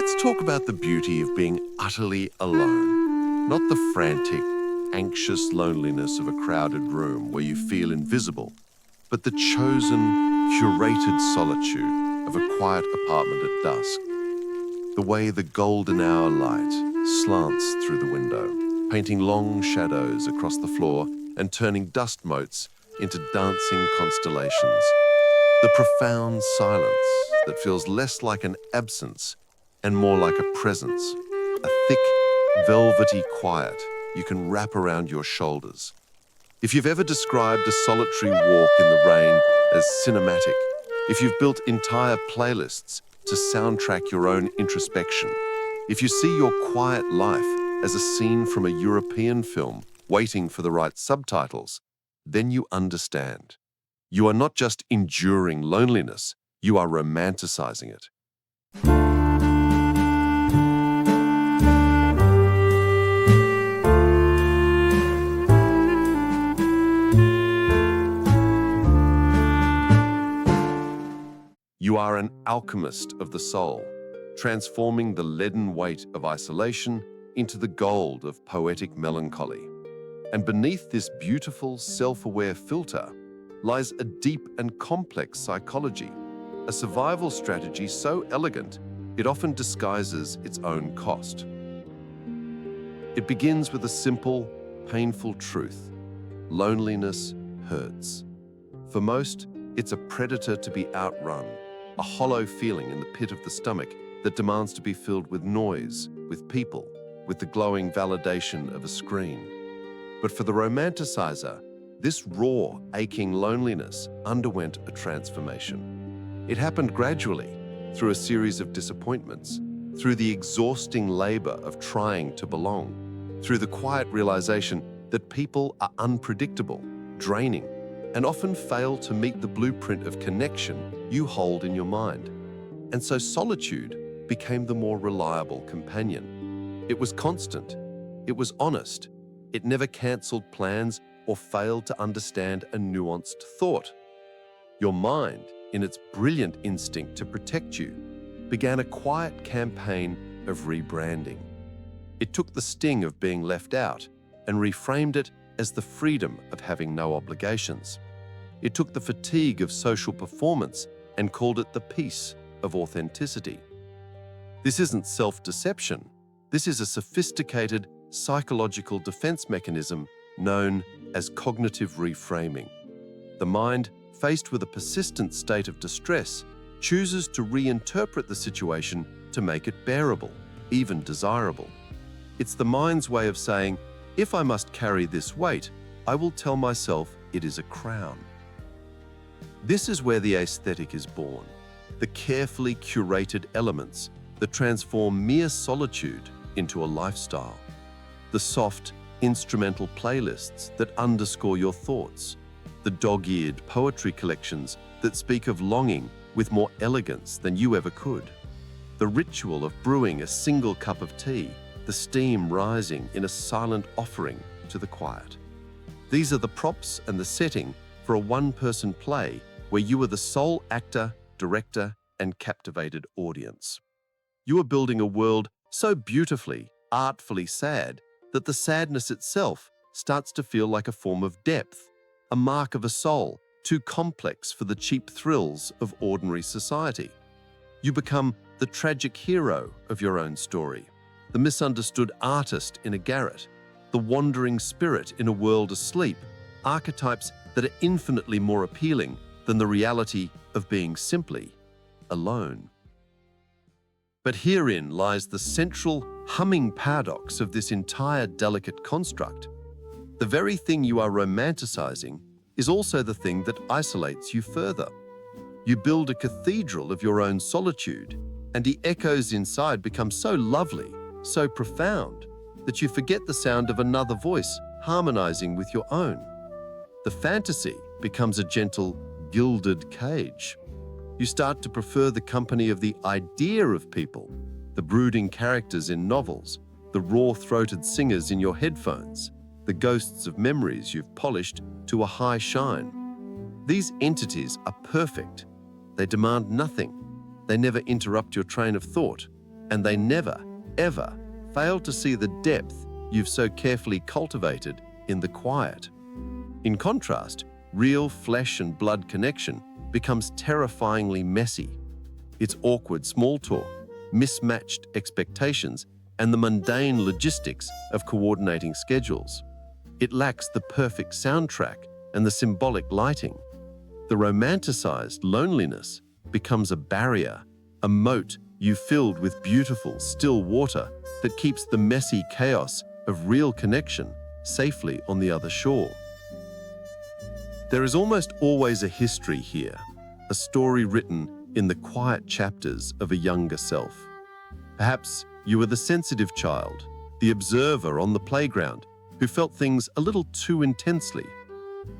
let's talk about the beauty of being utterly alone. Not the frantic, anxious loneliness of a crowded room where you feel invisible, but the chosen, curated solitude of a quiet apartment at dusk. The way the golden hour light slants through the window, painting long shadows across the floor and turning dust motes into dancing constellations. The profound silence that feels less like an absence and more like a presence. A thick, velvety quiet you can wrap around your shoulders. If you've ever described a solitary walk in the rain as cinematic, if you've built entire playlists to soundtrack your own introspection, if you see your quiet life as a scene from a European film waiting for the right subtitles, then you understand. You are not just enduring loneliness, you are romanticizing it. You are an alchemist of the soul, transforming the leaden weight of isolation into the gold of poetic melancholy. And beneath this beautiful, self-aware filter lies a deep and complex psychology, a survival strategy so elegant it often disguises its own cost. It begins with a simple, painful truth. Loneliness hurts. For most, it's a predator to be outrun, a hollow feeling in the pit of the stomach that demands to be filled with noise, with people, with the glowing validation of a screen. But for the romanticizer, this raw, aching loneliness underwent a transformation. It happened gradually, through a series of disappointments, through the exhausting labor of trying to belong, through the quiet realization that people are unpredictable, draining, and often fail to meet the blueprint of connection you hold in your mind. And so solitude became the more reliable companion. It was constant. It was honest. It never cancelled plans or failed to understand a nuanced thought. Your mind, in its brilliant instinct to protect you, began a quiet campaign of rebranding. It took the sting of being left out and reframed it as the freedom of having no obligations. It took the fatigue of social performance and called it the peace of authenticity. This isn't self-deception. This is a sophisticated psychological defense mechanism known as cognitive reframing. The mind, faced with a persistent state of distress, chooses to reinterpret the situation to make it bearable, even desirable. It's the mind's way of saying, if I must carry this weight, I will tell myself it is a crown. This is where the aesthetic is born, the carefully curated elements that transform mere solitude into a lifestyle. The soft, instrumental playlists that underscore your thoughts, the dog-eared poetry collections that speak of longing with more elegance than you ever could, the ritual of brewing a single cup of tea, the steam rising in a silent offering to the quiet. These are the props and the setting for a one-person play where you are the sole actor, director, and captivated audience. You are building a world so beautifully, artfully sad that the sadness itself starts to feel like a form of depth, a mark of a soul too complex for the cheap thrills of ordinary society. You become the tragic hero of your own story, the misunderstood artist in a garret, the wandering spirit in a world asleep, archetypes that are infinitely more appealing than the reality of being simply alone. But herein lies the central, humming paradox of this entire delicate construct. The very thing you are romanticizing is also the thing that isolates you further. You build a cathedral of your own solitude, and the echoes inside become so lovely, so profound, that you forget the sound of another voice harmonizing with your own. The fantasy becomes a gentle, gilded cage. You start to prefer the company of the idea of people, the brooding characters in novels, the raw-throated singers in your headphones, the ghosts of memories you've polished to a high shine. These entities are perfect. They demand nothing. They never interrupt your train of thought. and they never, ever fail to see the depth you've so carefully cultivated in the quiet. In contrast, real flesh and blood connection becomes terrifyingly messy. It's awkward small talk, mismatched expectations, and the mundane logistics of coordinating schedules. It lacks the perfect soundtrack and the symbolic lighting. The romanticized loneliness becomes a barrier, a moat you filled with beautiful, still water that keeps the messy chaos of real connection safely on the other shore. There is almost always a history here, a story written in the quiet chapters of a younger self. Perhaps you were the sensitive child, the observer on the playground, who felt things a little too intensely.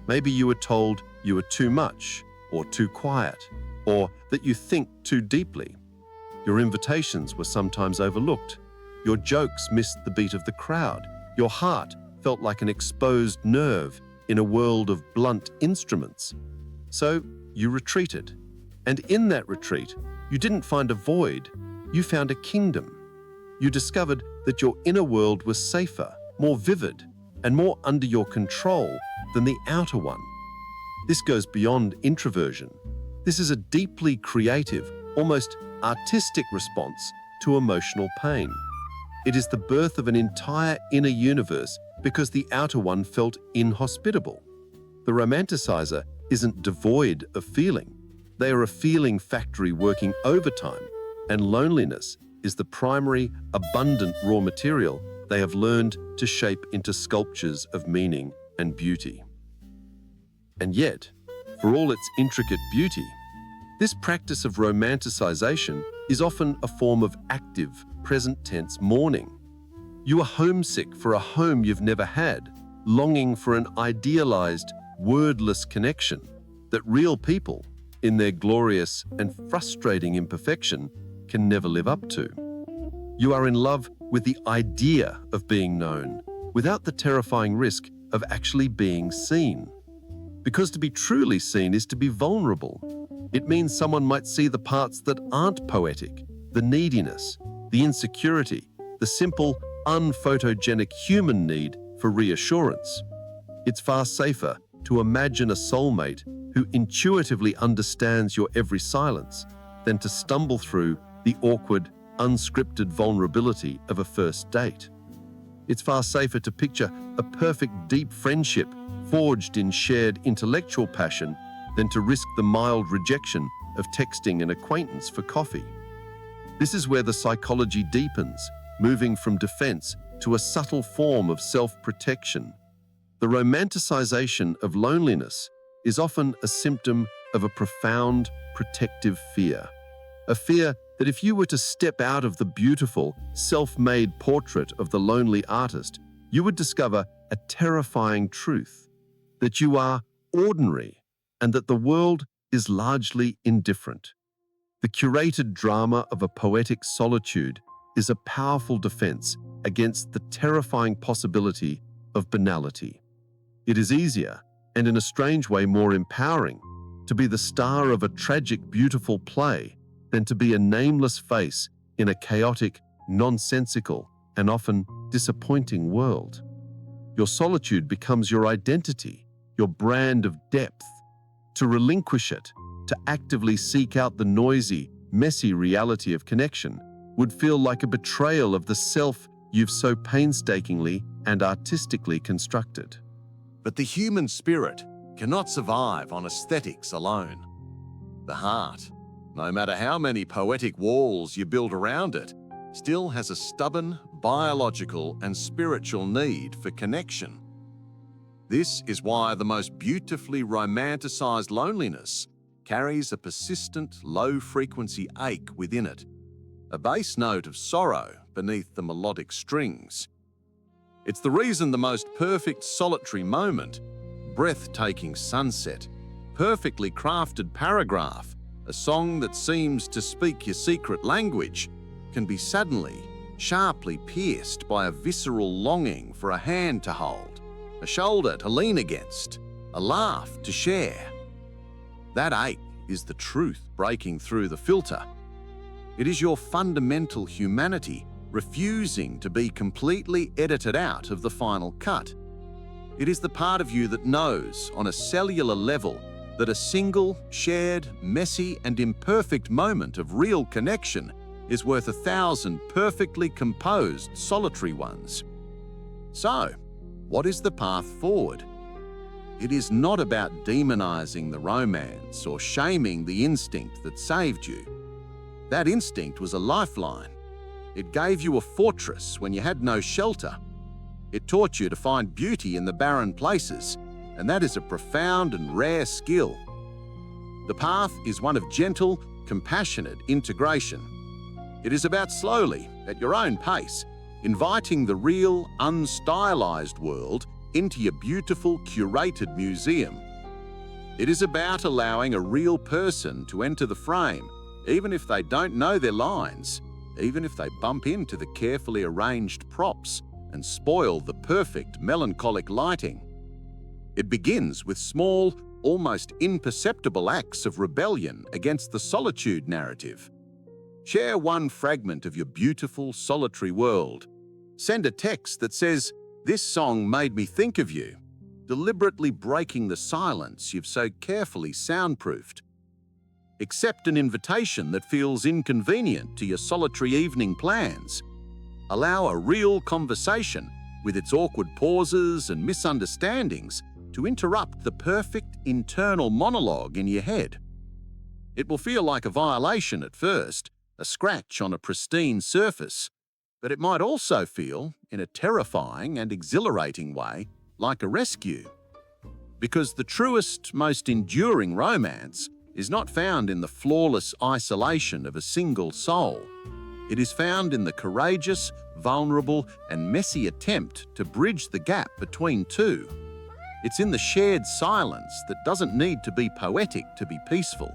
Maybe you were told you were too much, or too quiet, or that you think too deeply. Your invitations were sometimes overlooked. Your jokes missed the beat of the crowd. Your heart felt like an exposed nerve in a world of blunt instruments. So you retreated. And in that retreat, you didn't find a void, you found a kingdom. You discovered that your inner world was safer, more vivid, and more under your control than the outer one. This goes beyond introversion. This is a deeply creative, almost artistic response to emotional pain. It is the birth of an entire inner universe because the outer one felt inhospitable. The romanticizer isn't devoid of feeling. They are a feeling factory working overtime, and loneliness is the primary, abundant raw material they have learned to shape into sculptures of meaning and beauty. And yet, for all its intricate beauty, this practice of romanticization is often a form of active, present-tense mourning. You are homesick for a home you've never had, longing for an idealized, wordless connection that real people, in their glorious and frustrating imperfection, can never live up to. You are in love with the idea of being known, without the terrifying risk of actually being seen. Because to be truly seen is to be vulnerable. It means someone might see the parts that aren't poetic, the neediness, the insecurity, the simple, unphotogenic human need for reassurance. It's far safer to imagine a soulmate who intuitively understands your every silence than to stumble through the awkward, unscripted vulnerability of a first date. It's far safer to picture a perfect, deep friendship forged in shared intellectual passion than to risk the mild rejection of texting an acquaintance for coffee. This is where the psychology deepens, moving from defense to a subtle form of self-protection. The romanticization of loneliness is often a symptom of a profound, protective fear. A fear that if you were to step out of the beautiful, self-made portrait of the lonely artist, you would discover a terrifying truth, that you are ordinary and that the world is largely indifferent. The curated drama of a poetic solitude is a powerful defense against the terrifying possibility of banality. It is easier, and in a strange way more empowering, to be the star of a tragic, beautiful play than to be a nameless face in a chaotic, nonsensical, and often disappointing world. Your solitude becomes your identity, your brand of depth. To relinquish it, to actively seek out the noisy, messy reality of connection, would feel like a betrayal of the self you've so painstakingly and artistically constructed. But the human spirit cannot survive on aesthetics alone. The heart, no matter how many poetic walls you build around it, still has a stubborn, biological and spiritual need for connection. This is why the most beautifully romanticized loneliness carries a persistent, low-frequency ache within it, a bass note of sorrow beneath the melodic strings. It's the reason the most perfect solitary moment, breathtaking sunset, perfectly crafted paragraph, a song that seems to speak your secret language, can be suddenly, sharply pierced by a visceral longing for a hand to hold, a shoulder to lean against, a laugh to share. That ache is the truth breaking through the filter. It is your fundamental humanity refusing to be completely edited out of the final cut. It is the part of you that knows, on a cellular level, that a single, shared, messy, and imperfect moment of real connection is worth 1,000 perfectly composed solitary ones. So, what is the path forward? It is not about demonizing the romance or shaming the instinct that saved you. That instinct was a lifeline. It gave you a fortress when you had no shelter. It taught you to find beauty in the barren places, and that is a profound and rare skill. The path is one of gentle, compassionate integration. It is about slowly, at your own pace, inviting the real, unstylized world into your beautiful, curated museum. It is about allowing a real person to enter the frame, even if they don't know their lines, even if they bump into the carefully arranged props and spoil the perfect melancholic lighting. It begins with small, almost imperceptible acts of rebellion against the solitude narrative. Share one fragment of your beautiful, solitary world. Send a text that says, "This song made me think of you," deliberately breaking the silence you've so carefully soundproofed. Accept an invitation that feels inconvenient to your solitary evening plans. Allow a real conversation, with its awkward pauses and misunderstandings, to interrupt the perfect internal monologue in your head. It will feel like a violation at first, a scratch on a pristine surface, but it might also feel, in a terrifying and exhilarating way, like a rescue. Because the truest, most enduring romance is not found in the flawless isolation of a single soul. It is found in the courageous, vulnerable, and messy attempt to bridge the gap between two. It's in the shared silence that doesn't need to be poetic to be peaceful.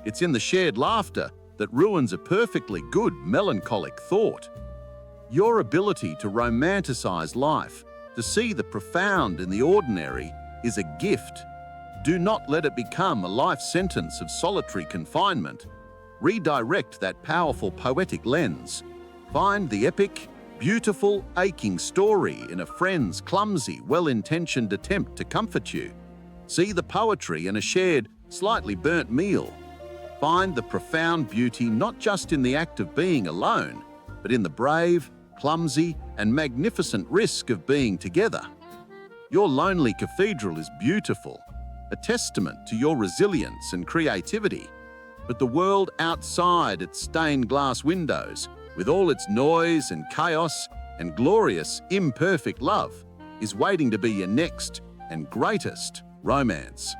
It's in the shared laughter that ruins a perfectly good melancholic thought. Your ability to romanticize life, to see the profound in the ordinary, is a gift. Do not let it become a life sentence of solitary confinement. Redirect that powerful poetic lens. Find the epic, beautiful, aching story in a friend's clumsy, well-intentioned attempt to comfort you. See the poetry in a shared, slightly burnt meal. Find the profound beauty not just in the act of being alone, but in the brave, clumsy, and magnificent risk of being together. Your lonely cathedral is beautiful, a testament to your resilience and creativity. But the world outside its stained glass windows, with all its noise and chaos and glorious, imperfect love, is waiting to be your next and greatest romance.